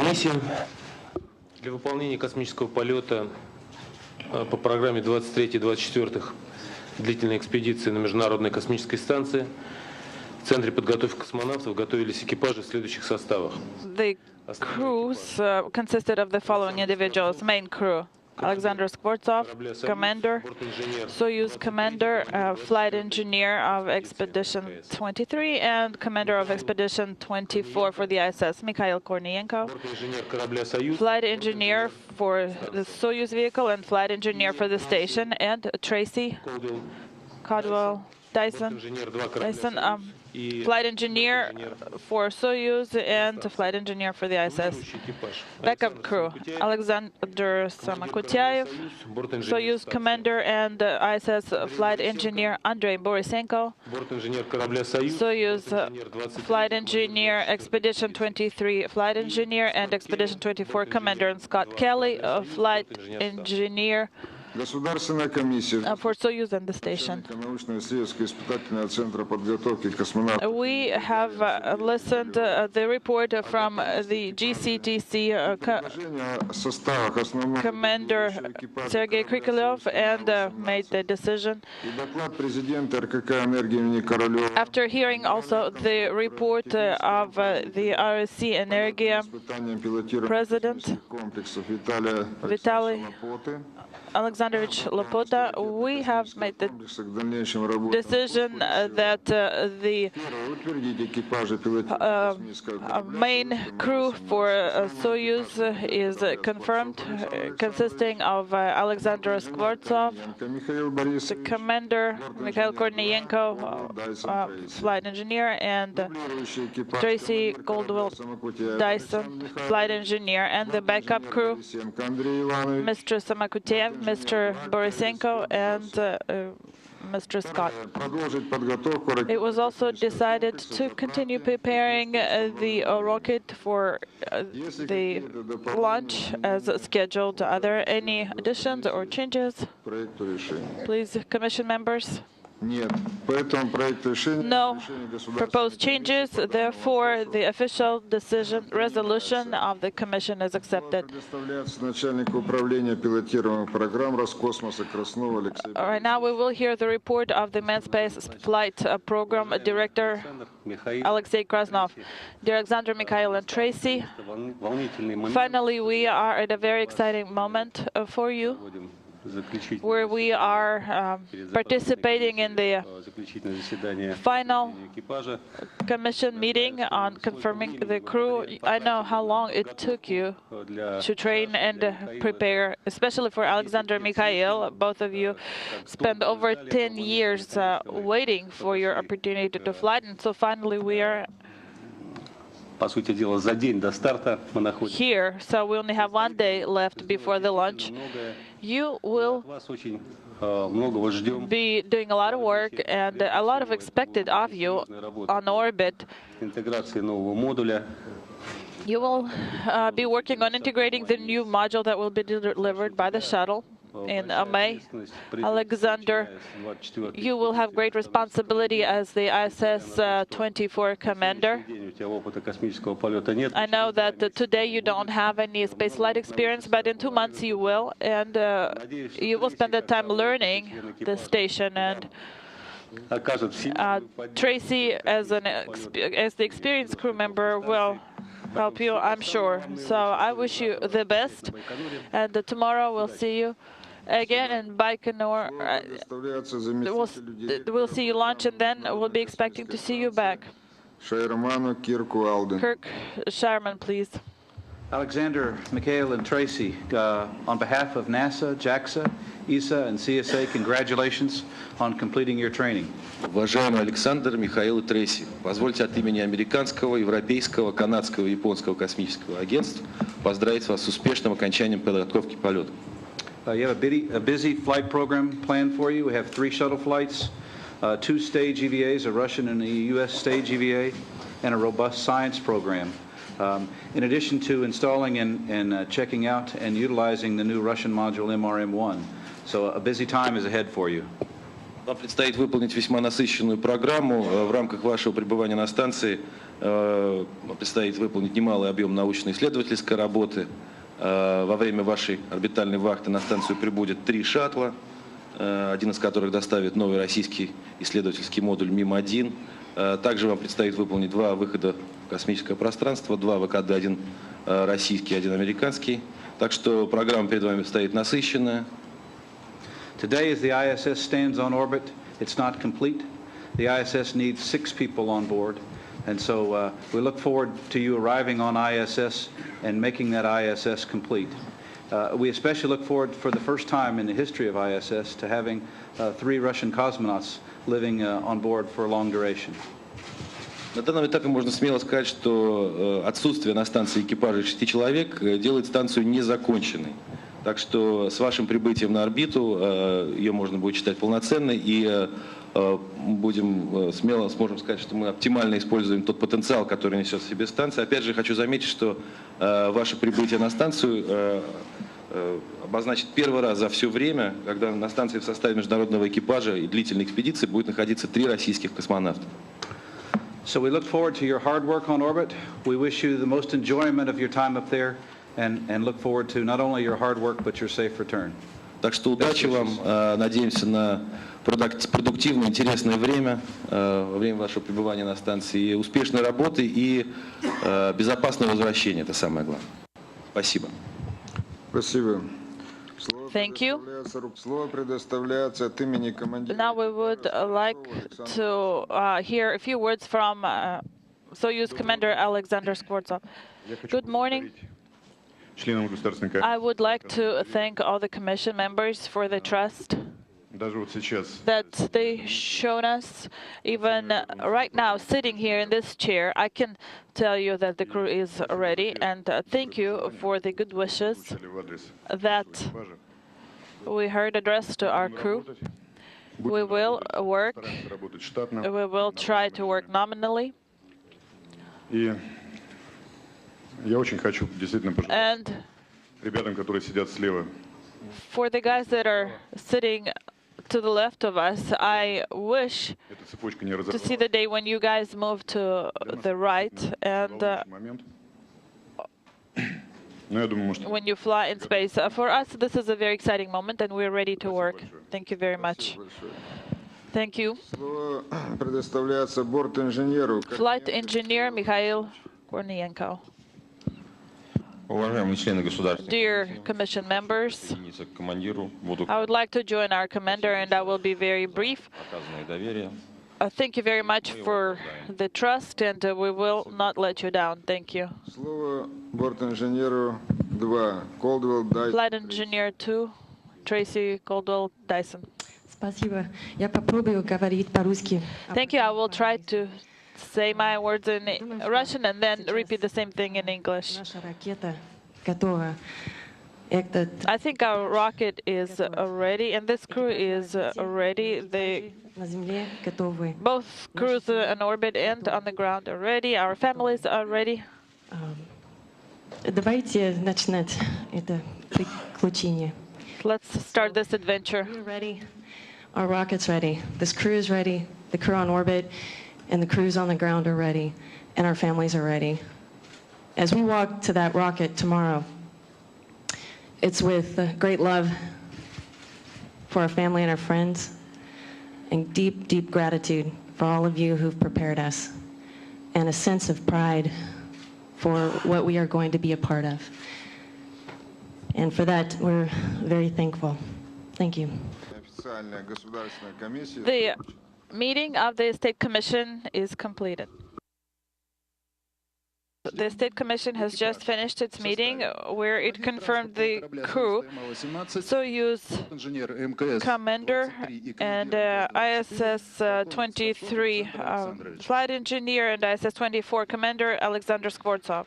комиссия. Для выполнения космического полета по программе 23-24 длительной экспедиции на Международной космической станции в Центре подготовки космонавтов готовились экипажи в следующих составах. The crews consisted of the following individuals: main crew, Alexander Skvortsov, commander, Soyuz commander, flight engineer of Expedition 23, and commander of Expedition 24 for the ISS, Mikhail Kornienko, flight engineer for the Soyuz vehicle and flight engineer for the station, and Tracy, Caldwell, Dyson, flight engineer for Soyuz and flight engineer for the ISS. Backup crew: Alexander Samakutyaev, Soyuz commander and ISS flight engineer Andrei Borisenko, Soyuz flight engineer, Expedition 23 flight engineer and Expedition 24 commander, and Scott Kelly, flight engineer for Soyuz and the station. We have listened the report from the GCTC commander Sergei Krikalev and made the decision. After hearing also the report of the RSC Energia president Vitaly Alexandrovich Lopota, we have made the decision that the main crew for Soyuz is confirmed, consisting of Alexander Skvortsov, the commander, Mikhail Kornienko, flight engineer, and Tracy, Caldwell, Dyson, flight engineer, and the backup crew, Mr. Samakutyaev, Mr. Borisenko, and Mr. Scott. It was also decided to continue preparing the rocket for the launch as scheduled. Are there any additions or changes? Please, Commission members. No proposed changes, therefore the official decision resolution of the Commission is accepted. Right now we will hear the report of the Manned Space Flight Program Director Alexei Krasnov. Dear Alexander, Mikhail, and Tracy, finally we are at a very exciting moment for you, where we are participating in the final Commission meeting on confirming the crew. I know how long it took you to train and prepare, especially for Alexander and Mikhail. Both of you spent over 10 years waiting for your opportunity to fly, and so finally we are here, so we only have 1 day left before the launch. You will be doing a lot of work and a lot of expected of you on orbit. You will be working on integrating the new module that will be delivered by the shuttle in May. Alexander, you will have great responsibility as the ISS 24 commander. I know that today you don't have any spaceflight experience, but in 2 months you will, and you will spend the time learning the station. And Tracy, as the experienced crew member, will help you, I'm sure. So I wish you the best, and tomorrow we'll see you again in Baikonur. We'll see you launch, and then we'll be expecting to see you back. Kirk Sharman, please. Alexander, Mikhail, and Tracy, on behalf of NASA, JAXA, ESA, and CSA, congratulations on completing your training. Уважаемый Александр, Михаил и Трейси, позвольте от имени американского, европейского, канадского и японского космического агентств поздравить вас с успешным окончанием подготовки полета. You have a busy flight program planned for you. We have 3 shuttle flights, 2 stage EVAs, a Russian and a U.S. stage EVA, and a robust science program. In addition to installing and checking out and utilizing the new Russian module MRM-1. So a busy time is ahead for you. Вам предстоит выполнить весьма насыщенную программу. В рамках вашего пребывания на станции Предстоит выполнить немалый объем научно-исследовательской работы. Во время вашей орбитальной вахты на станцию прибудет 3 шаттла, один из которых доставит новый российский исследовательский модуль МИМ-1. Также вам предстоит выполнить 2 выхода в космическое пространство, 2 ВКД, 1 российский, 1 американский. Так что программа перед вами стоит насыщенная. Today, as the ISS stands on orbit, it's not complete. The ISS needs 6 people on board. And so we look forward to you arriving on ISS and making that ISS complete. We especially look forward, for the first time in the history of ISS, to having 3 Russian cosmonauts living on board for a long duration. На данном этапе можно смело сказать, что отсутствие на станции экипажа 6 человек делает станцию незаконченной. Так что с вашим прибытием на орбиту ее можно будет считать полноценной, и смело сможем сказать, что мы оптимально используем тот потенциал, который несет в себе станция. Опять же, хочу заметить, что ваше прибытие на станцию обозначит первый раз за все время, когда на станции в составе международного экипажа и длительной экспедиции будет находиться 3 российских космонавта. So we look forward to your hard work on orbit. We wish you the most enjoyment of your time up there, and look forward to not only your hard work, but your safe return. Так что удачи вам, надеемся на продуктивное, интересное время во время вашего пребывания на станции, успешной работы и безопасного возвращения. Это самое главное. Спасибо. Спасибо. Thank you. Слово предоставляется от имени командира. Now we would like to hear a few words from Soyuz Commander Alexander Skvortsov. Good morning. I would like to thank all the Commission members for the trust that they shown us. Even right now, sitting here in this chair, I can tell you that the crew is ready, and thank you for the good wishes that we heard addressed to our crew. We will work, we will try to work nominally. And for the guys that are sitting to the left of us, I wish to see the day when you guys move to the right and when you fly in space. For us, this is a very exciting moment, and we're ready to work. Thank you very much. Thank you. Flight engineer Mikhail Kornienko. Dear Commission members, I would like to join our commander, and I will be very brief. Thank you very much for the trust, and we will not let you down. Thank you. Flight engineer 2, Tracy, Caldwell, Dyson. Спасибо. Я попробую говорить по-русски. Thank you. I will try to say my words in Russian and then repeat the same thing in English. Наша ракета готова. I think our rocket is ready, and this crew is ready. На земле готовы. Both crews in orbit and on the ground are ready. Our families are ready. Давайте начинать это приключение. Let's start this adventure. We're ready. Our rocket's ready. This crew is ready. The crew on orbit and the crews on the ground are ready. And our families are ready. As we walk to that rocket tomorrow, it's with great love for our family and our friends, and deep, deep gratitude for all of you who've prepared us, and a sense of pride for what we are going to be a part of. And for that, we're very thankful. Thank you. The meeting of the State Commission is completed. The State Commission has just finished its meeting where it confirmed the crew, Soyuz Commander and ISS-23 Flight Engineer and ISS-24 Commander Alexander Skvortsov.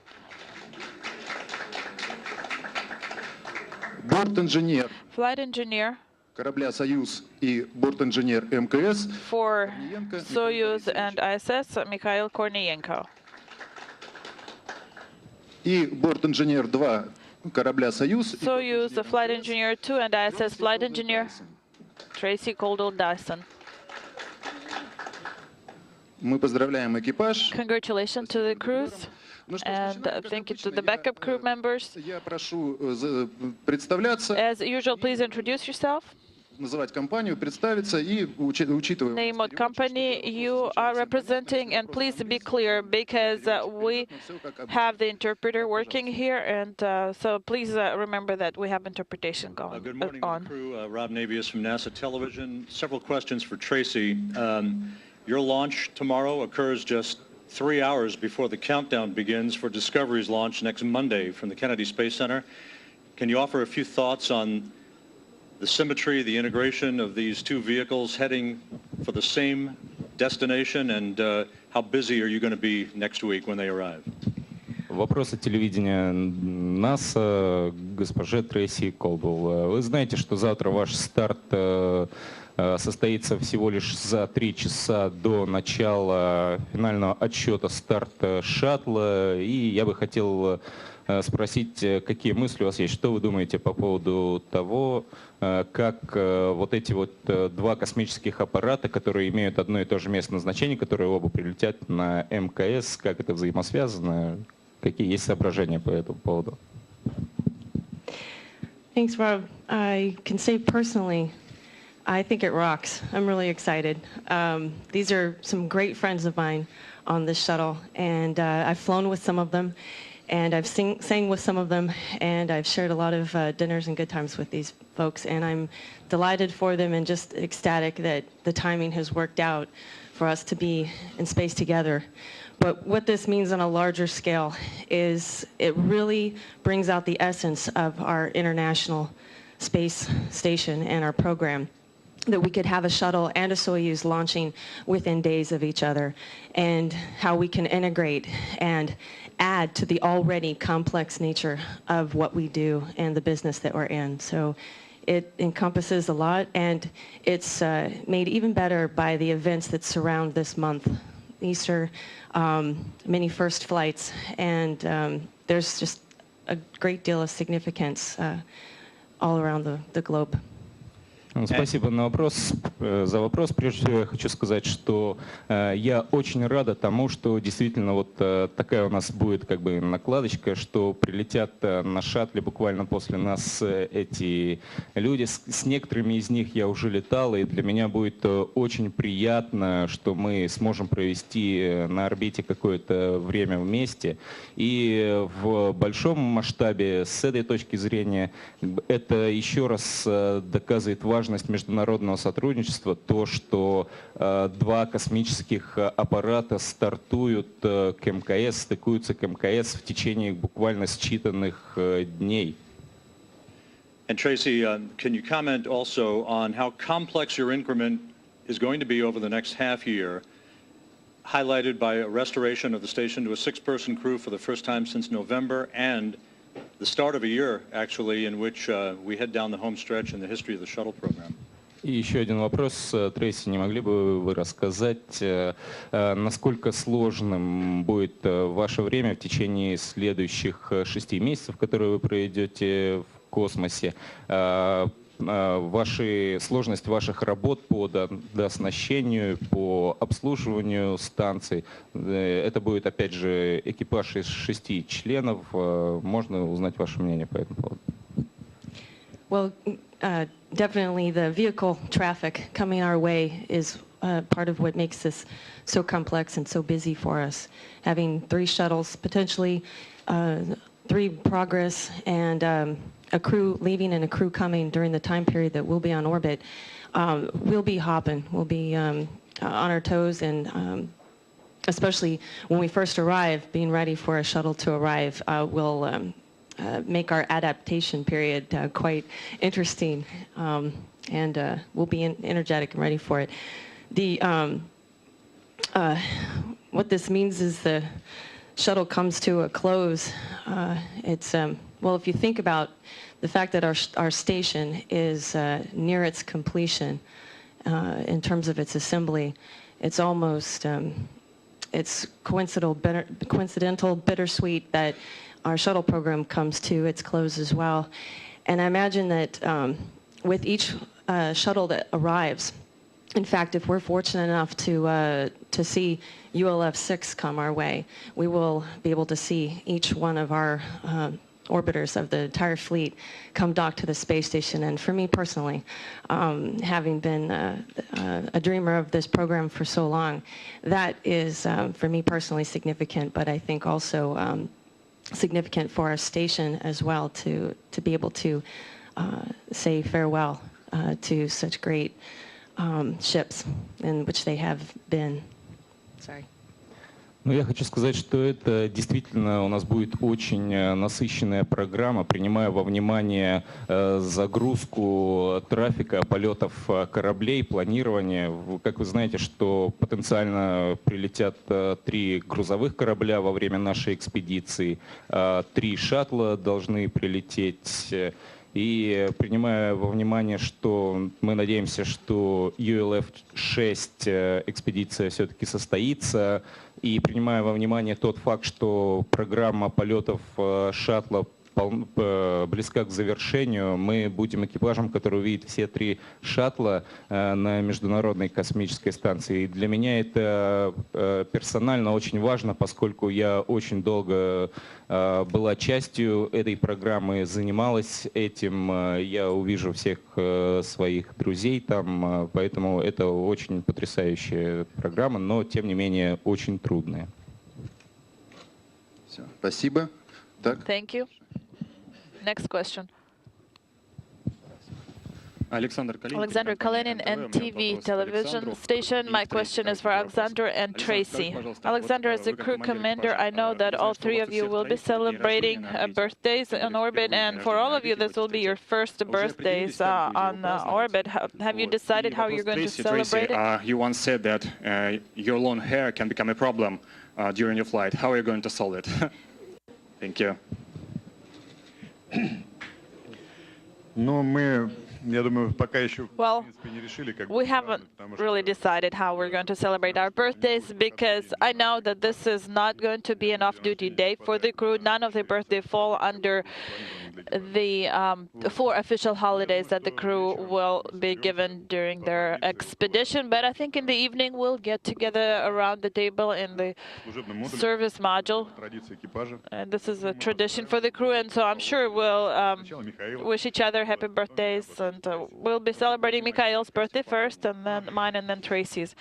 Борт-инженер Flight Engineer корабля «Союз» и борт-инженер МКС for Soyuz and ISS, Mikhail Kornienko. И борт-инженер 2 корабля «Союз» Soyuz, the Flight Engineer 2 and ISS Flight Engineer Tracy, Caldwell, Dyson. Мы поздравляем экипаж. Congratulations to the crews, and thank you to the backup crew members. Я прошу представляться, As usual, please introduce yourself. называть компанию, представиться и учитывая... Name what company you are representing, and please be clear because we have the interpreter working here, and so please remember that we have interpretation going Good morning, on. crew. Rob Navius from NASA Television. Several questions for Tracy. Your launch tomorrow occurs just 3 hours before the countdown begins for Discovery's launch next Monday from the Kennedy Space Center. Can you offer a few thoughts on the symmetry, the integration of these two vehicles heading for the same destination, and how busy are you going to be next week when they arrive? Вопрос от телевидения НАСА госпоже Трейси Caldwell. Вы знаете, что завтра ваш старт состоится всего лишь за 3 часа до начала финального отсчета старта шаттла. И я бы хотел спросить, какие мысли у вас есть, что вы думаете по поводу того, как вот эти вот два космических аппарата, которые имеют одно и то же место назначения, которые оба прилетят на МКС, как это взаимосвязано, какие есть соображения по этому поводу? Thanks, Rob. I can say personally, I think it rocks. I'm really excited. These are some great friends of mine on this shuttle, and I've flown with some of them, and I've sang with some of them, and I've shared a lot of dinners and good times with these folks, and I'm delighted for them and just ecstatic that the timing has worked out for us to be in space together. But what this means on a larger scale is it really brings out the essence of our International Space Station and our program, that we could have a shuttle and a Soyuz launching within days of each other, and how we can integrate and add to the already complex nature of what we do and the business that we're in. So it encompasses a lot, and it's made even better by the events that surround this month. Easter, many first flights, and there's just a great deal of significance all around the globe. Спасибо за вопрос. Прежде всего я хочу сказать, что я очень рада тому, что действительно вот такая у нас будет как бы накладочка, что прилетят на шаттле буквально после нас эти люди. С некоторыми из них я уже летал, и для меня будет очень приятно, что мы сможем провести на орбите какое-то время вместе. И в большом масштабе, с этой точки зрения, это еще раз доказывает важность международного сотрудничества, то, что два космических аппарата стартуют к МКС, стыкуются к МКС в течение буквально считанных дней. And Tracy, can you comment also on how complex your increment is going to be over the next half year, highlighted by a restoration of the station to a 6-person crew for the first time since November, and the start of a year, actually, in which we head down the home stretch in the history of the shuttle program. И еще один вопрос, Трейси, не могли бы вы рассказать, насколько сложным будет ваше время в течение следующих 6 месяцев, которые вы проведете в космосе, сложность ваших работ по дооснащению, по обслуживанию станций? Это будет, опять же, экипаж из 6 членов. Можно узнать ваше мнение по этому поводу? Well, definitely the vehicle traffic coming our way is part of what makes this so complex and so busy for us. Having 3 shuttles, potentially 3 Progress, and a crew leaving and a crew coming during the time period that we'll be on orbit, we'll be hopping. We'll be on our toes, and especially when we first arrive, being ready for a shuttle to arrive will make our adaptation period quite interesting, and we'll be energetic and ready for it. What this means is the shuttle comes to a close. Well, if you think about the fact that our station is near its completion in terms of its assembly, it's almost it's coincidental, bittersweet that our shuttle program comes to its close as well. And I imagine that with each shuttle that arrives, In fact, if we're fortunate enough to see ULF-6 come our way, we will be able to see each one of our orbiters of the entire fleet come dock to the space station. And for me personally, having been a dreamer of this program for so long, that is, for me personally, significant, but I think also significant for our station as well to be able to say farewell to such great ships in which they have been. Sorry. Ну, я хочу сказать, что это действительно у нас будет очень насыщенная программа, принимая во внимание загрузку трафика, полетов кораблей, планирование. Как вы знаете, что потенциально прилетят 3 грузовых корабля во время нашей экспедиции, 3 шаттла должны прилететь. И принимая во внимание, что мы надеемся, что ULF-6 экспедиция все-таки состоится, и принимая во внимание тот факт, что программа полетов шаттла близка к завершению, мы будем экипажем, который увидит все 3 шаттла на Международной космической станции. И для меня это персонально очень важно, поскольку я очень долго была частью этой программы, занималась этим. Я увижу всех своих друзей там, поэтому это очень потрясающая программа, но тем не менее очень трудная. Все, спасибо. Так. Thank you. Next question. Alexander Kalinin, NTV television station. My question is for Alexander and Tracy. Alexander, as a crew commander, I know that all 3 of you will be celebrating birthdays on orbit, and for all of you, this will be your first birthdays on orbit. Have you decided how you're going to celebrate it? You once said that your long hair can become a problem during your flight. How are you going to solve it? Thank you. Но мы, я думаю, пока еще Well, в принципе не решили, как we haven't really decided how we're going to celebrate our birthdays because I know that this is not going to be an off-duty day for the crew. None of the birthday fall under the 4 official holidays that the crew will be given during their expedition. But I think in the evening we'll get together around the table in the service module. And this is a tradition for the crew, and so I'm sure we'll wish each other happy birthdays, and we'll be celebrating Mikhail's birthday first, and then mine, and then Tracy's.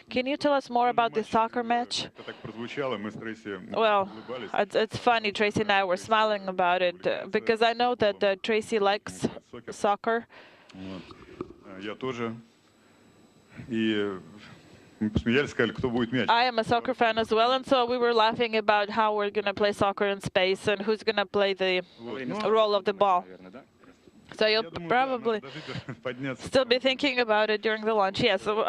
Can you tell us more about the soccer match? Well, it's funny, Tracy and I were smiling about it, because I know that Tracy likes soccer. I am a soccer fan as well, and so we were laughing about how we're going to play soccer in space and who's going to play the role of the ball. So you'll probably still be thinking about it during the launch. Yes, so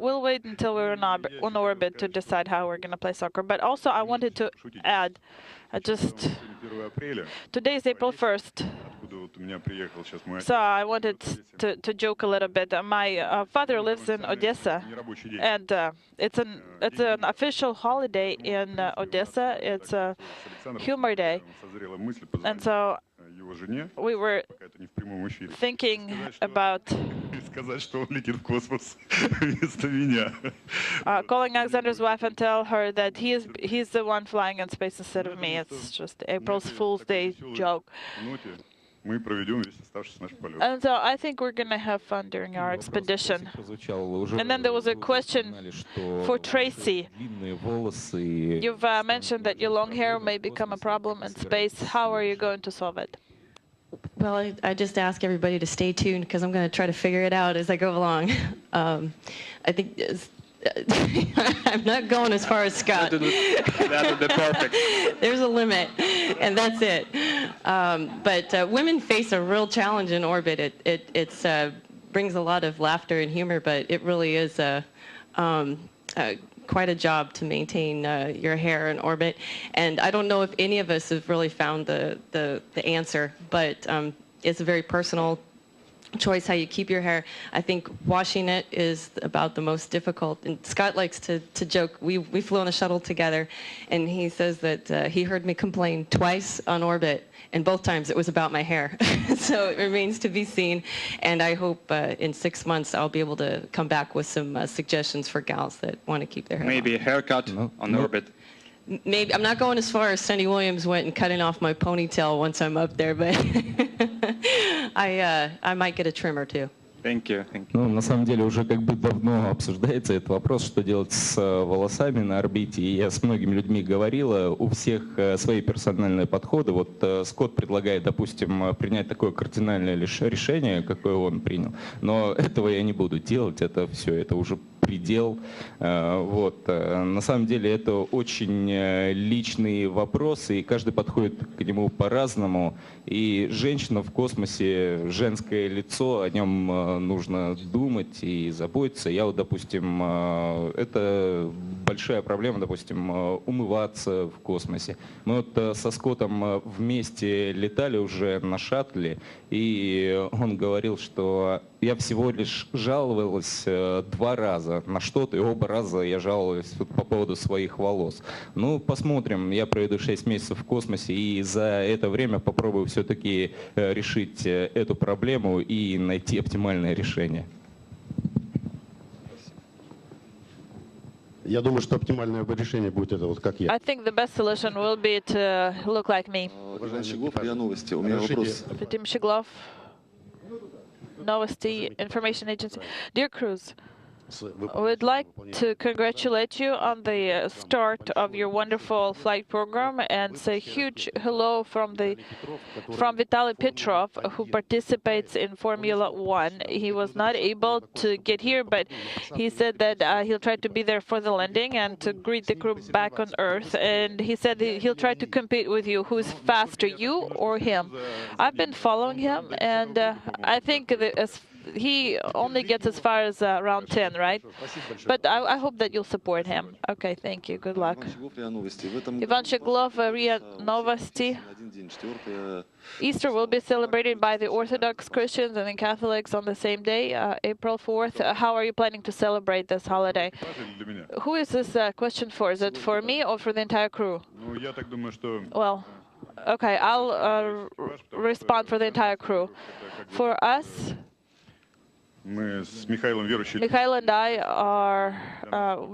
we'll wait until we're on orbit to decide how we're going to play soccer. But also I wanted to add, today is April 1st. So I wanted to joke a little bit. My father lives in Odessa, and it's an official holiday in Odessa. It's a humor day, and so we were thinking about calling Alexander's wife and tell her that he's the one flying in space instead of me. It's just April's Fool's Day joke. And so I think we're going to have fun during our expedition. And then there was a question for Tracy. You've mentioned that your long hair may become a problem in space. How are you going to solve it? Well, I just ask everybody to stay tuned because I'm going to try to figure it out as I go along. I think I'm not going as far as Scott. That would be perfect. There's a limit, and that's it. But women face a real challenge in orbit. It brings a lot of laughter and humor, but it really is quite a job to maintain your hair in orbit. And I don't know if any of us have really found the answer, but it's a very personal choice how you keep your hair. I think washing it is about the most difficult. And Scott likes to joke. We flew on the shuttle together, and he says that he heard me complain twice on orbit, and both times it was about my hair. So it remains to be seen, and I hope in 6 months I'll be able to come back with some suggestions for gals that want to keep their hair Maybe long. a haircut on orbit. Maybe I'm not going as far as Sonny Williams went and cutting off my ponytail once I'm up there, but I might get a trim or two. Thank you. Ну, на самом деле уже как бы давно обсуждается этот вопрос, что делать с волосами на орбите. И я с многими людьми говорила, у всех свои персональные подходы. Вот Скотт предлагает, допустим, принять такое кардинальное решение, какое он принял. Но этого я не буду делать, это все, это уже предел. Вот. На самом деле это очень личные вопросы, и каждый подходит к нему по-разному. И женщина в космосе, женское лицо, о нем нужно думать и заботиться. Я вот, допустим, это большая проблема, допустим, умываться в космосе. Мы вот со Скоттом вместе летали уже на шаттле, и он говорил, что я всего лишь жаловалась 2 раза на что-то, и оба раза я жаловалась по поводу своих волос. Ну, посмотрим, я проведу 6 месяцев в космосе, и за это время попробую все-таки решить эту проблему и найти оптимальное решение. Я думаю, что оптимальное решение будет это вот как я. I think the best solution will be to look like me. Уважаемый Щеглов, РИА Новости. У меня вопрос. Vadim Shiglov, Novosti Information Agency. Dear Cruz, we'd like to congratulate you on the start of your wonderful flight program and say a huge hello from Vitaly Petrov, who participates in Formula One. He was not able to get here, but he said that he'll try to be there for the landing and to greet the crew back on Earth. And he said he'll try to compete with you. Who's faster, you or him? I've been following him, and I think that he only gets as far as round 10, right? But I hope that you'll support him. Okay, thank you. Good luck. Ivan Sheglov, RIA Novosti. Easter will be celebrated by the Orthodox Christians and the Catholics on the same day, April 4th. How are you planning to celebrate this holiday? Who is this question for? Is it for me or for the entire crew? Well, okay, I'll respond for the entire crew. For us, Mikhail and I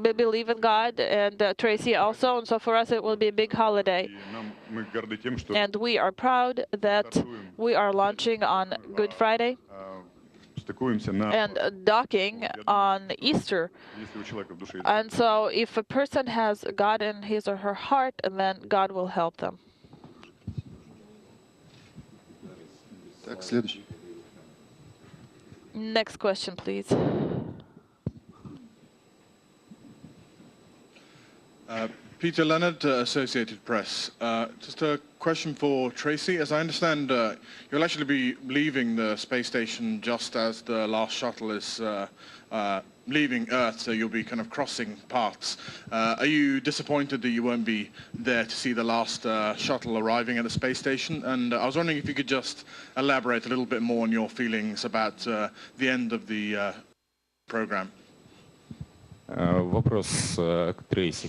we believe in God, and Tracy also, and so for us it will be a big holiday. And we are proud that we are launching on Good Friday and docking on Easter. And so if a person has God in his or her heart, then God will help them. Next question, please. Peter Leonard, Associated Press. Just a question for Tracy. As I understand, you'll actually be leaving the space station just as the last shuttle is leaving Earth, so you'll be kind of crossing paths. Are you disappointed that you won't be there to see the last shuttle arriving at the space station? And I was wondering if you could just elaborate a little bit more on your feelings about the end of the program. Вопрос к Трейси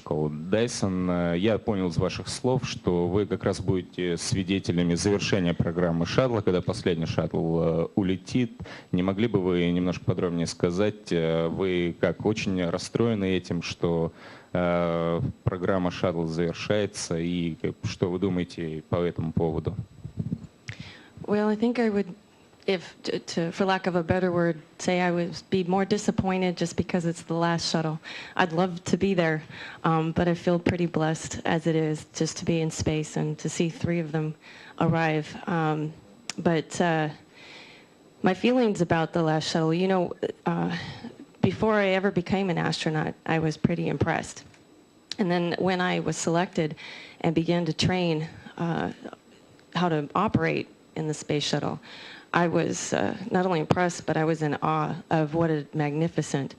Dyson. Я понял из ваших слов, что вы как раз будете свидетелями завершения программы шаттла, когда последний шаттл улетит. Не могли бы вы немножко подробнее сказать, вы как очень расстроены этим, что программа шаттла завершается, и что вы думаете по этому поводу? Well, I think I would, for lack of a better word, say I would be more disappointed just because it's the last shuttle. I'd love to be there, but I feel pretty blessed as it is just to be in space and to see 3 of them arrive. But my feelings about the last shuttle, you know, before I ever became an astronaut, I was pretty impressed. And then when I was selected and began to train how to operate in the space shuttle, I was not only impressed, but I was in awe of what a magnificent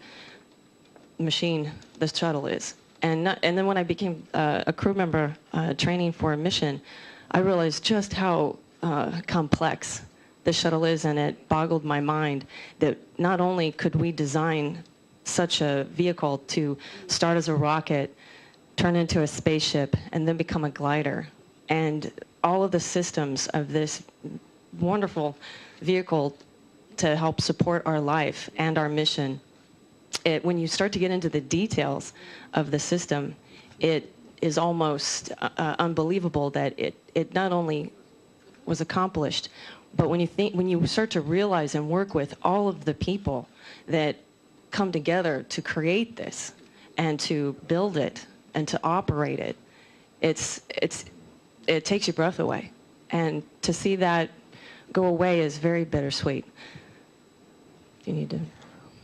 machine the shuttle is. And then when I became a crew member training for a mission, I realized just how complex the shuttle is, and it boggled my mind that not only could we design such a vehicle to start as a rocket, turn into a spaceship, and then become a glider, and all of the systems of this wonderful vehicle to help support our life and our mission. When you start to get into the details of the system, it is almost unbelievable that it not only was accomplished, but when you start to realize and work with all of the people that come together to create this and to build it and to operate it, it takes your breath away. And to see that go away is very bittersweet. You need to...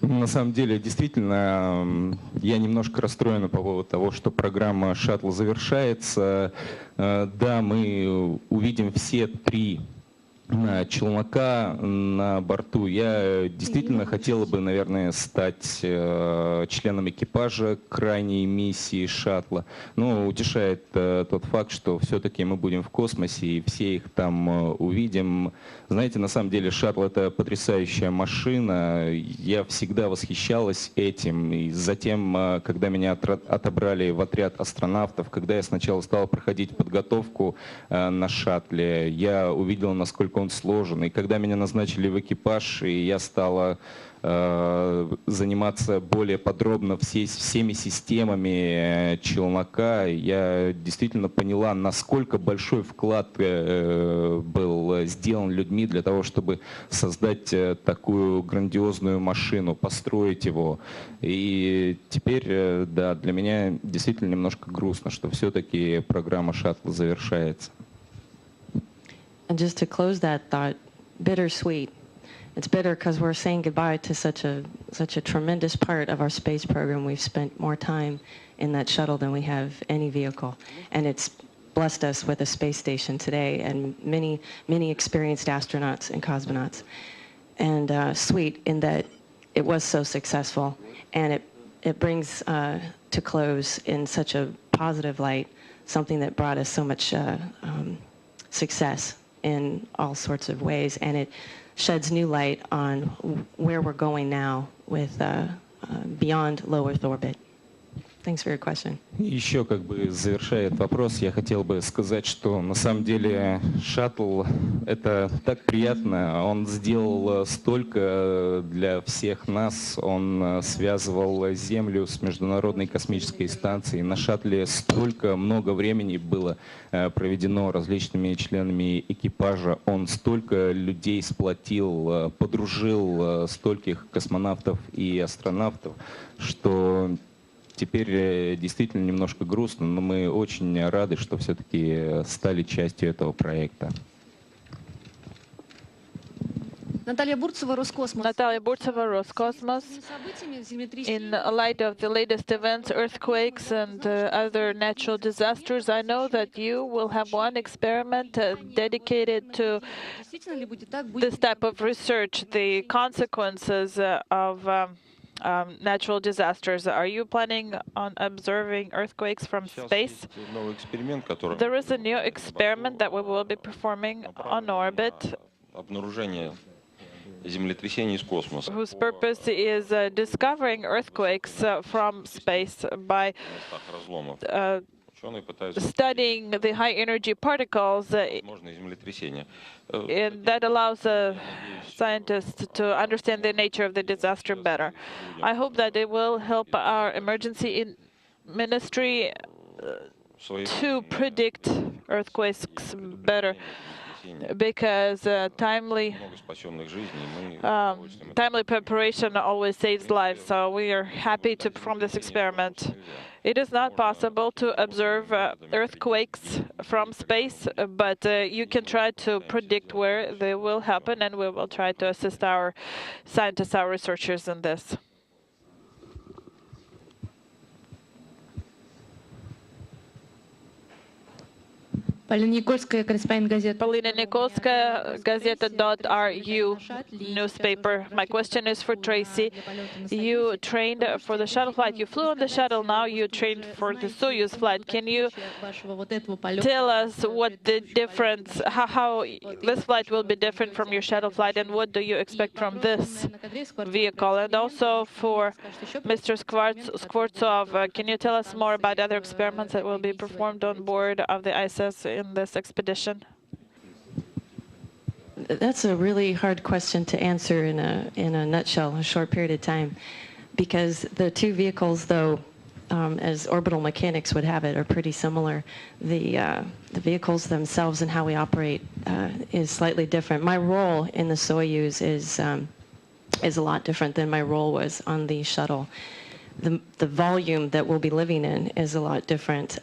На самом деле, действительно, я немножко расстроен по поводу того, что программа «Шаттл» завершается. Да, мы увидим все 3 челнока на борту. Я действительно хотела бы, наверное, стать членом экипажа крайней миссии шаттла. Но утешает тот факт, что все-таки мы будем в космосе и все их там увидим. Знаете, на самом деле шаттл — это потрясающая машина. Я всегда восхищалась этим. И затем, когда меня отобрали в отряд астронавтов, когда я сначала стал проходить подготовку на шаттле, я увидел, насколько он сложен. И когда меня назначили в экипаж, и я стала заниматься более подробно всеми системами челнока, я действительно поняла, насколько большой вклад был сделан людьми для того, чтобы создать такую грандиозную машину, построить его. И теперь, да, для меня действительно немножко грустно, что все-таки программа «Шаттл» завершается. And just to close that thought, bittersweet. It's bitter because we're saying goodbye to such a tremendous part of our space program. We've spent more time in that shuttle than we have any vehicle, and it's blessed us with a space station today and many experienced astronauts and cosmonauts. And sweet in that it was so successful, and it brings to close in such a positive light something that brought us so much success in all sorts of ways, and it sheds new light on where we're going now with beyond low Earth orbit. Thanks for your question. Еще завершая этот вопрос, я хотел бы сказать, что на самом деле шаттл — это так приятно. Он сделал столько для всех нас. Он связывал Землю с Международной космической станцией. На шаттле много времени было проведено различными членами экипажа. Он столько людей сплотил, подружил стольких космонавтов и астронавтов, что теперь действительно немножко грустно, но мы очень рады, что все-таки стали частью этого проекта. Наталья Бурцева, Роскосмос. Natalia Burtseva, Roscosmos. In light of the latest events, earthquakes and other natural disasters, I know that you will have one experiment dedicated to this type of research, the consequences of natural disasters. Are you planning on observing earthquakes from space? There is a new experiment that we will be performing on orbit, whose purpose is discovering earthquakes from space by studying the high-energy particles, and that allows scientists to understand the nature of the disaster better. I hope that it will help our emergency ministry to predict earthquakes better, because timely preparation always saves lives. So we are happy to perform this experiment. It is not possible to observe earthquakes from space, but you can try to predict where they will happen, and we will try to assist our scientists, our researchers in this. Полина Никольская, корреспондент газеты. Polina Nikolskaya, Gazeta.ru newspaper. My question is for Tracy. You trained for the shuttle flight. You flew on the shuttle. Now you trained for the Soyuz flight. Can you tell us what the difference, how this flight will be different from your shuttle flight, and what do you expect from this vehicle? And also for Mr. Skvortsov, can you tell us more about other experiments that will be performed on board of the ISS in this expedition? That's a really hard question to answer in a nutshell, a short period of time, because the two vehicles, though, as orbital mechanics would have it, are pretty similar. The vehicles themselves and how we operate is slightly different. My role in the Soyuz is a lot different than my role was on the shuttle. The volume that we'll be living in is a lot different.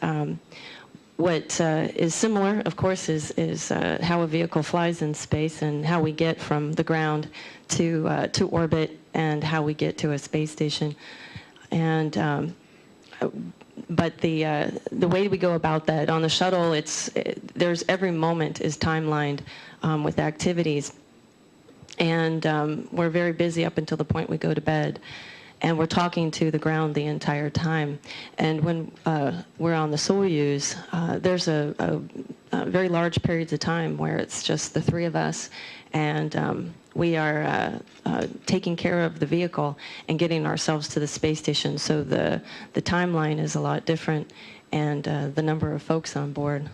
What is similar, of course, is how a vehicle flies in space and how we get from the ground to orbit and how we get to a space station. And but the way we go about that on the shuttle, there's every moment is timelined with activities, and we're very busy up until the point we go to bed. And we're talking to the ground the entire time. And when we're on the Soyuz, there's a very large periods of time where it's just the three of us, and we are taking care of the vehicle and getting ourselves to the space station. So the timeline is a lot different, and the number of folks on board.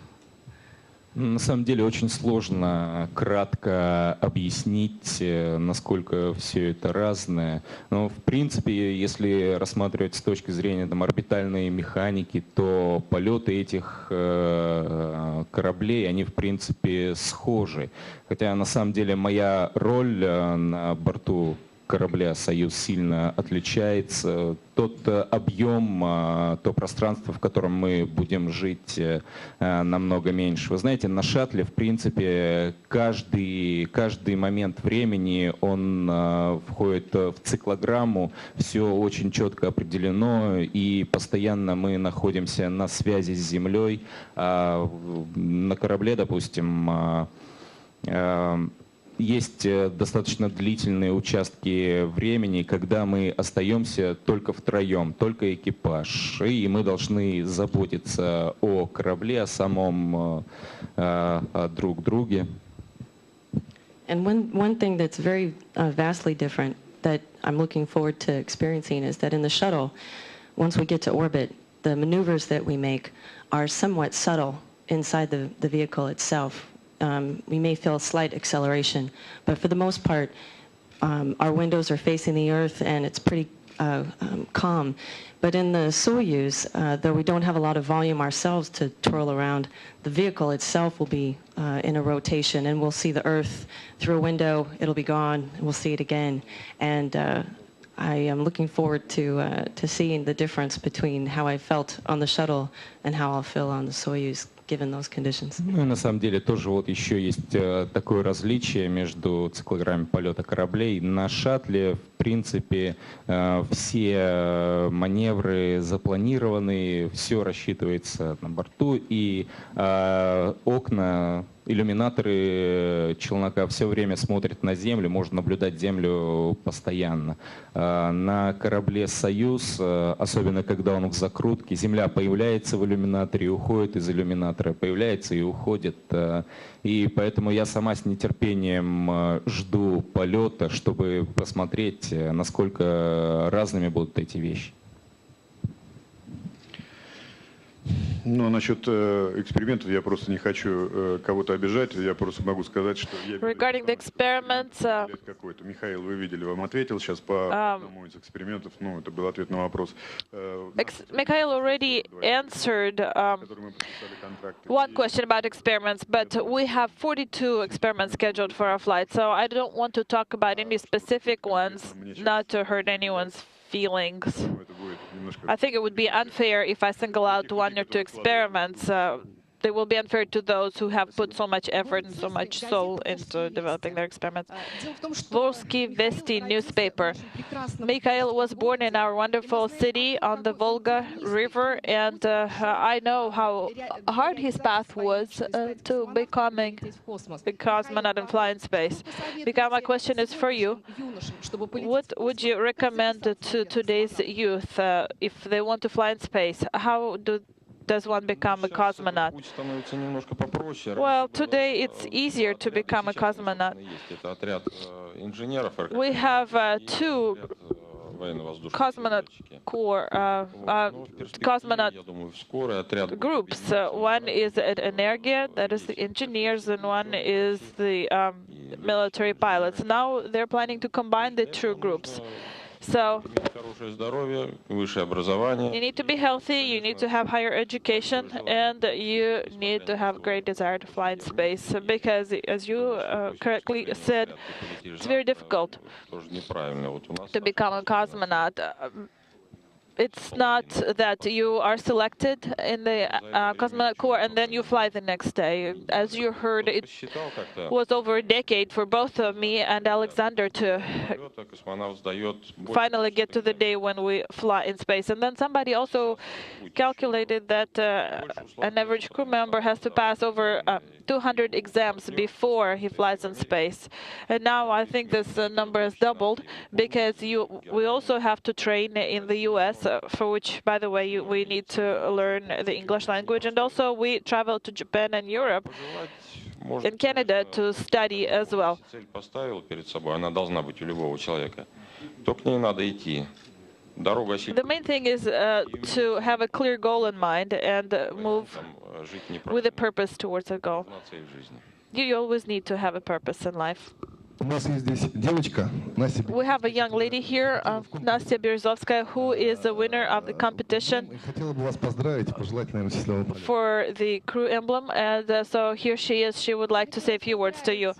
На самом деле очень сложно кратко объяснить, насколько все это разное. Но в принципе, если рассматривать с точки зрения орбитальной механики, то полеты этих кораблей, они в принципе схожи. Хотя на самом деле моя роль на борту корабля «Союз» сильно отличается. Тот объем, то пространство, в котором мы будем жить, намного меньше. Вы знаете, на шаттле, в принципе, каждый момент времени, он входит в циклограмму, все очень четко определено, и постоянно мы находимся на связи с Землей. На корабле, допустим, есть достаточно длительные участки времени, когда мы остаемся только втроем, только экипаж, и мы должны заботиться о корабле, о самом о друг друге. And one thing that's very vastly different that I'm looking forward to experiencing is that in the shuttle, once we get to orbit, the maneuvers that we make are somewhat subtle inside the vehicle itself. We may feel a slight acceleration, but for the most part, our windows are facing the Earth and it's pretty calm. But in the Soyuz, though we don't have a lot of volume ourselves to twirl around, the vehicle itself will be in a rotation, and we'll see the Earth through a window, it'll be gone, and we'll see it again. And I am looking forward to seeing the difference between how I felt on the shuttle and how I'll feel on the Soyuz, given those conditions. Ну и на самом деле тоже вот еще есть такое различие между циклограммой полета кораблей. На шаттле, в принципе, все маневры запланированы, все рассчитывается на борту, и окна, иллюминаторы челнока все время смотрят на Землю, можно наблюдать Землю постоянно. На корабле «Союз», особенно когда он в закрутке, Земля появляется в иллюминаторе и уходит из иллюминатора, появляется и уходит. И поэтому я сама с нетерпением жду полета, чтобы посмотреть, насколько разными будут эти вещи. Ну, насчет экспериментов я просто не хочу кого-то обижать, я просто могу сказать, что я Regarding the experiments, какой-то. Михаил, вы видели, вам ответил сейчас по одному из экспериментов, ну, это был ответ на вопрос. Mikhail already answered one question about experiments, but we have 42 experiments scheduled for our flight, so I don't want to talk about any specific ones, not to hurt anyone's feelings. I think it would be unfair if I single out one or two experiments. they will be unfair to those who have put so much effort and so much soul into developing their experiments. Volsky Vesti newspaper. Mikhail was born in our wonderful city on the Volga River, and I know how hard his path was to becoming a cosmonaut and fly in space. Mikhail, my question is for you. What would you recommend to today's youth if they want to fly in space? How does one become a cosmonaut? Well, today it's easier to become a cosmonaut. We have two cosmonaut corps, cosmonaut groups. One is at Energia, that is the engineers, and one is the military pilots. Now they're planning to combine the two groups. So you need to be healthy, you need to have higher education, and you need to have great desire to fly in space, because, as you correctly said, it's very difficult to become a cosmonaut. It's not that you are selected in the cosmonaut corps and then you fly the next day. As you heard, it was over a decade for both me and Alexander to finally get to the day when we fly in space. And then somebody also calculated that an average crew member has to pass over 200 exams before he flies in space. And now I think this number has doubled, because we also have to train in the US, for which, by the way, we need to learn the English language. And also we travel to Japan and Europe and Canada to study as well. The main thing is to have a clear goal in mind and move with a purpose towards a goal. You always need to have a purpose in life. We have a young lady here, Nastya Berzovskaya, who is the winner of the competition for the crew emblem. And so here she is. She would like to say a few words to you.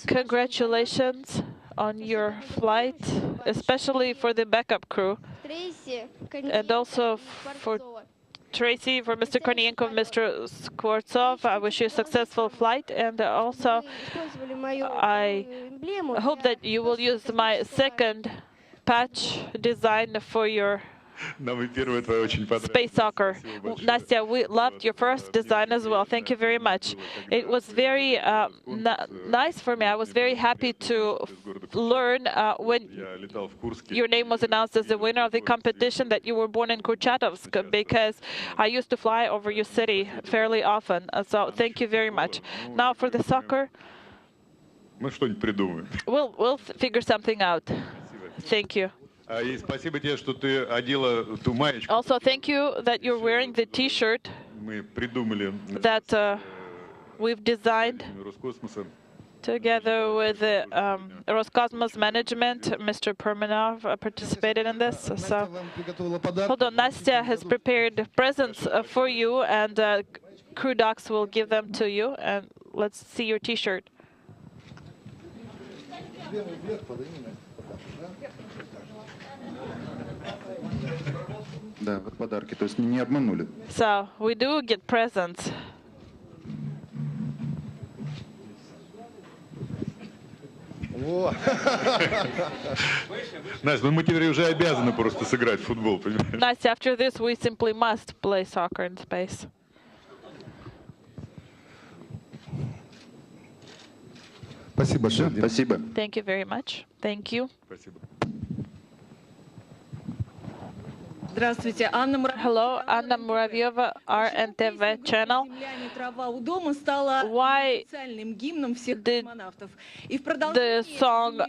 Congratulations on your flight, especially for the backup crew, and also for Tracy, for Mr. Kornienko, Mr. Skvortsov. I wish you a successful flight, and also I hope that you will use my second patch design for your space soccer. Nastya, we loved your first design as well. Thank you very much. It was very nice for me. I was very happy to learn when your name was announced as the winner of the competition that you were born in Kurchatovsk, because I used to fly over your city fairly often. So thank you very much. Now for the soccer, we'll figure something out. Thank you. Also, thank you that you're wearing the T-shirt that we've designed together with the Roscosmos management. Mr. Permanov participated in this. So, hold on, Nastya has prepared presents for you, and crew docs will give them to you. And let's see your T-shirt. Да, вот подарки, то есть не обманули. So, we do get presents. Настя, мы теперь уже обязаны просто сыграть в футбол, понимаешь? Настя, after this, we simply must play soccer in space. Спасибо большое. Спасибо. Thank you very much. Thank you. Спасибо. Здравствуйте, Анна Hello, Anna Muravyeva, RNTV channel. Why did the song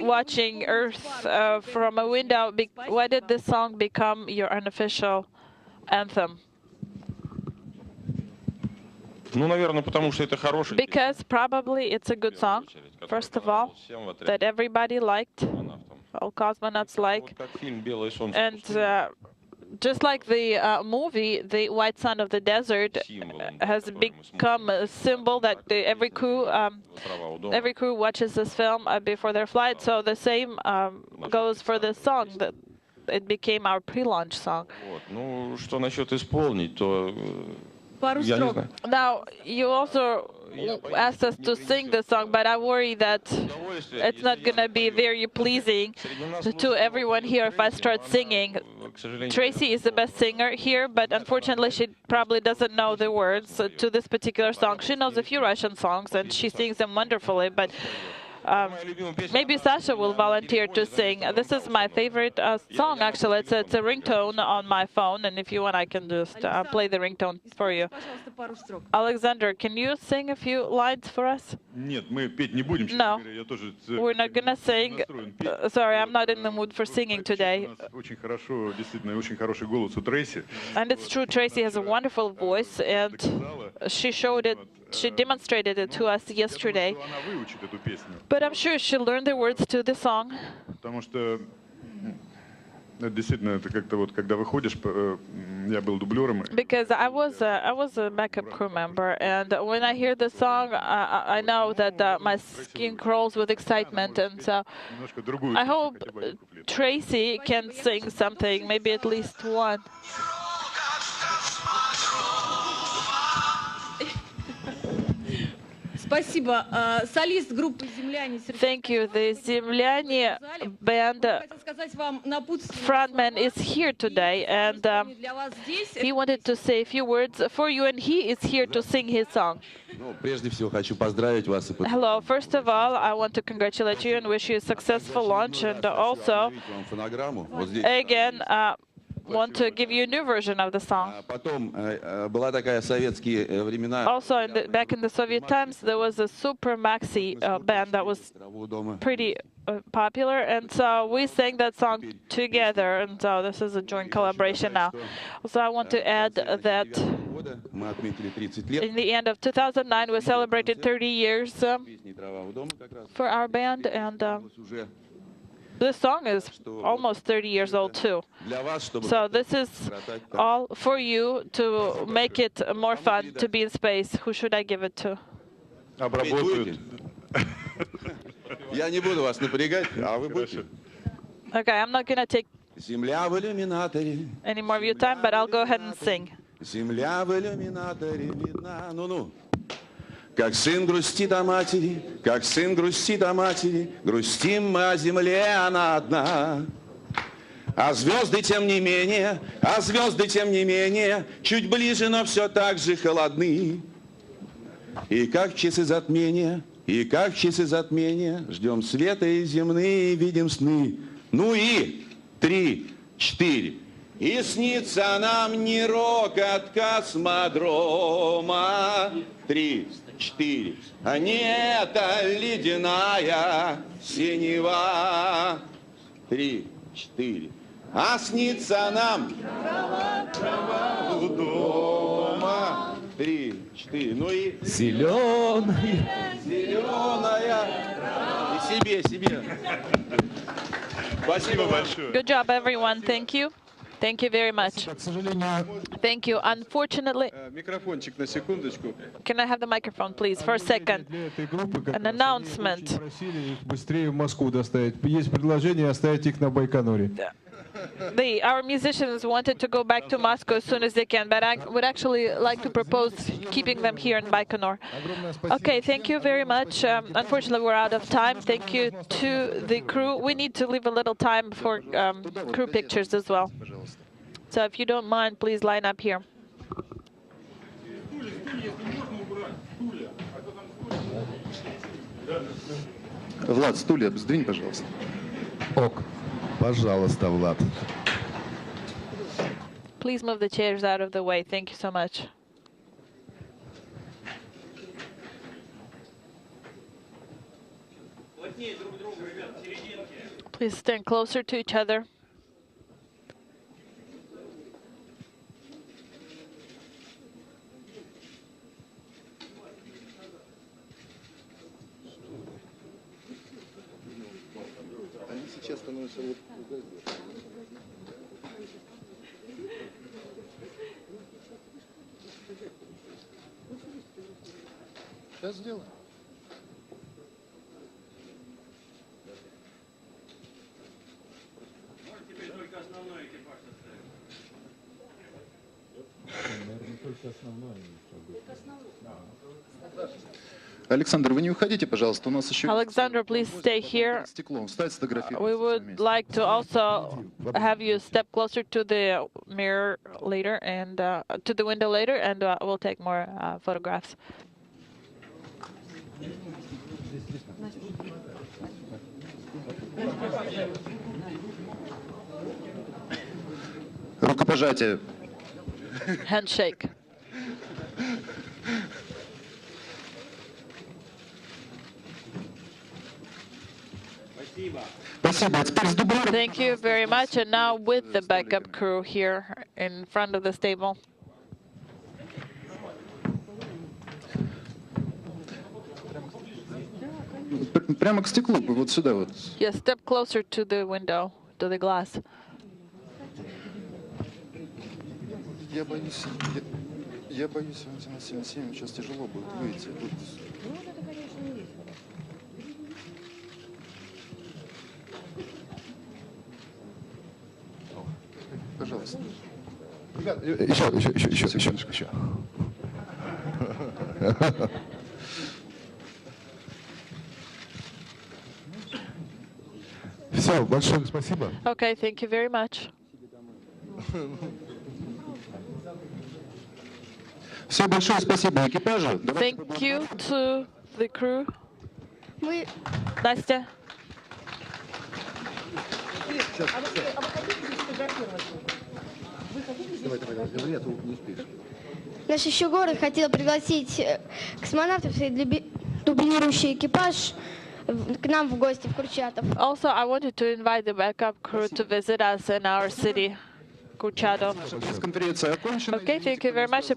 Watching Earth from a Window, why did this song become your unofficial anthem? Because probably it's a good song, first of all, that everybody liked. All cosmonauts like, and just like the movie, The White Sun of the Desert has become a symbol that every crew watches this film before their flight. So the same goes for this song. That it became our pre-launch song. пару строк. Now, you also asked us to sing the song, but I worry that it's not going to be very pleasing to everyone here if I start singing. Tracy is the best singer here, but unfortunately she probably doesn't know the words to this particular song. She knows a few Russian songs and she sings them wonderfully, but maybe Sasha will volunteer to sing. This is my favorite song, actually. It's a ringtone on my phone, and if you want, I can just play the ringtone for you. Alexander, can you sing a few lines for us? Нет, мы петь не будем. No, we're not gonna sing. Sorry, I'm not in the mood for singing today. Очень хорошо, действительно, очень хороший голос у Трейси. And it's true, Tracy has a wonderful voice, and she showed it. She demonstrated it to us yesterday. But I'm sure she'll learn the words to the song. Потому что действительно, это как-то вот, когда выходишь, я был дублером. Because I was a backup crew member, and when I hear the song, I know that my skin crawls with excitement, and so I hope Tracy can sing something, maybe at least one. Спасибо. Солист группы «Земляне». Thank you. The Zemlyane band frontman is here today, and he wanted to say a few words for you, and he is here to sing his song. Прежде всего хочу поздравить вас. Hello. First of all, I want to congratulate you and wish you a successful launch, and also, again, want to give you a new version of the song. Also, back in the Soviet times, there was a Super Maxi band that was pretty popular, and so we sang that song together, and so this is a joint collaboration now. Also, I want to add that in the end of 2009, we celebrated 30 years for our band, and this song is almost 30 years old too. So this is all for you to make it more fun to be in space. Who should I give it to? Я не буду вас напрягать, а вы будете. Okay, I'm not going to take any more of your time, but I'll go ahead and sing. Земля в иллюминаторе видна, ну-ну. Как сын грустит о матери, как сын грустит о матери, грустим мы о земле, она одна. А звезды, тем не менее, чуть ближе, но все так же холодны. И как часы затмения, ждем света и земные, видим сны. Ну и 3, 4. И снится нам не рокот космодрома. 3, 4. А не это ледяная синева. 3, 4. А снится нам трава у дома. 3, 4. Ну и зеленая. И себе. Спасибо большое. Good job, everyone. Thank you. Thank you very much. Thank you. Unfortunately, Микрофончик на секундочку. can I have the microphone, please, for a second? An announcement. Быстрее в Москву доставить. Есть предложение оставить их на Байконуре. Our musicians wanted to go back to Moscow as soon as they can, but I would actually like to propose keeping them here in Baikonur. Okay, thank you very much. Unfortunately, we're out of time. Thank you to the crew. We need to leave a little time for crew pictures as well. So if you don't mind, please line up here. Влад, стулья сдвинь, пожалуйста. Ок. Пожалуйста, Влад. Please move the chairs out of the way. Thank you so much. Please stand closer to each other. Сейчас становится вот. Сейчас сделаем. Теперь только основной экипаж оставим. Александр, вы не уходите, пожалуйста, у нас еще... Alexander, please stay here. Стеклом. Встать, сфотографировать. We would like to also have you step closer to the mirror later and to the window later, and we'll take more photographs. Рукопожатие. Handshake. Thank you very much. And now with the backup crew here in front of the stable. Прямо к стеклу, вот сюда вот. Yes, step closer to the window, to the glass. Я боюсь, Валентина 77, сейчас тяжело будет выйти. Пожалуйста. Еще. Все, большое спасибо. Okay, thank you very much. Все, большое спасибо экипажу. Thank you to the crew. Настя. Наш еще город хотел пригласить космонавтов и дублирующий экипаж к нам в гости в Курчатов. Also, I wanted to invite the backup crew to visit us in our city, Kurchatov. Okay, thank you very much. The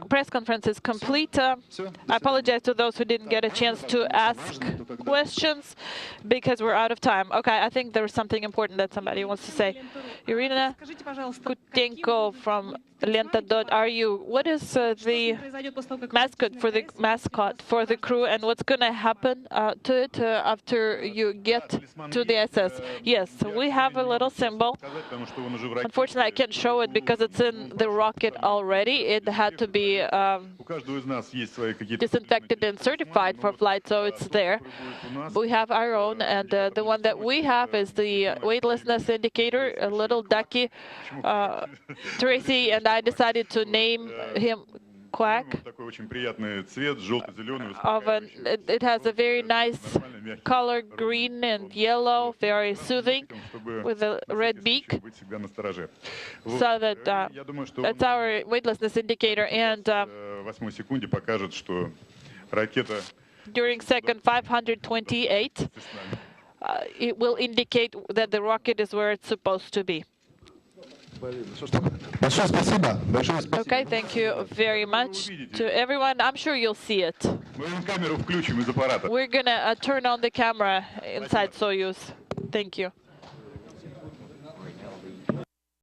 press conference is complete. I apologize to those who didn't get a chance to ask questions because we're out of time. Okay, I think there's something important that somebody wants to say. Irina Kutenko from Lenta.ru. What is the mascot for the crew, and what's going to happen to it after you get to the SS? Yes, we have a little symbol. Unfortunately, I can't show it because it's in the rocket already. It had to be disinfected and certified for flight, so it's there. We have our own, and the one that we have is the weightlessness indicator, a little ducky. Tracy and I decided to name him Quack. It has a very nice color, green and yellow, very soothing, with a red beak. So that's our weightlessness indicator. And during second 528, it will indicate that the rocket is where it's supposed to be. Okay, thank you very much to everyone. I'm sure you'll see it. We're going to turn on the camera inside Soyuz. Thank you.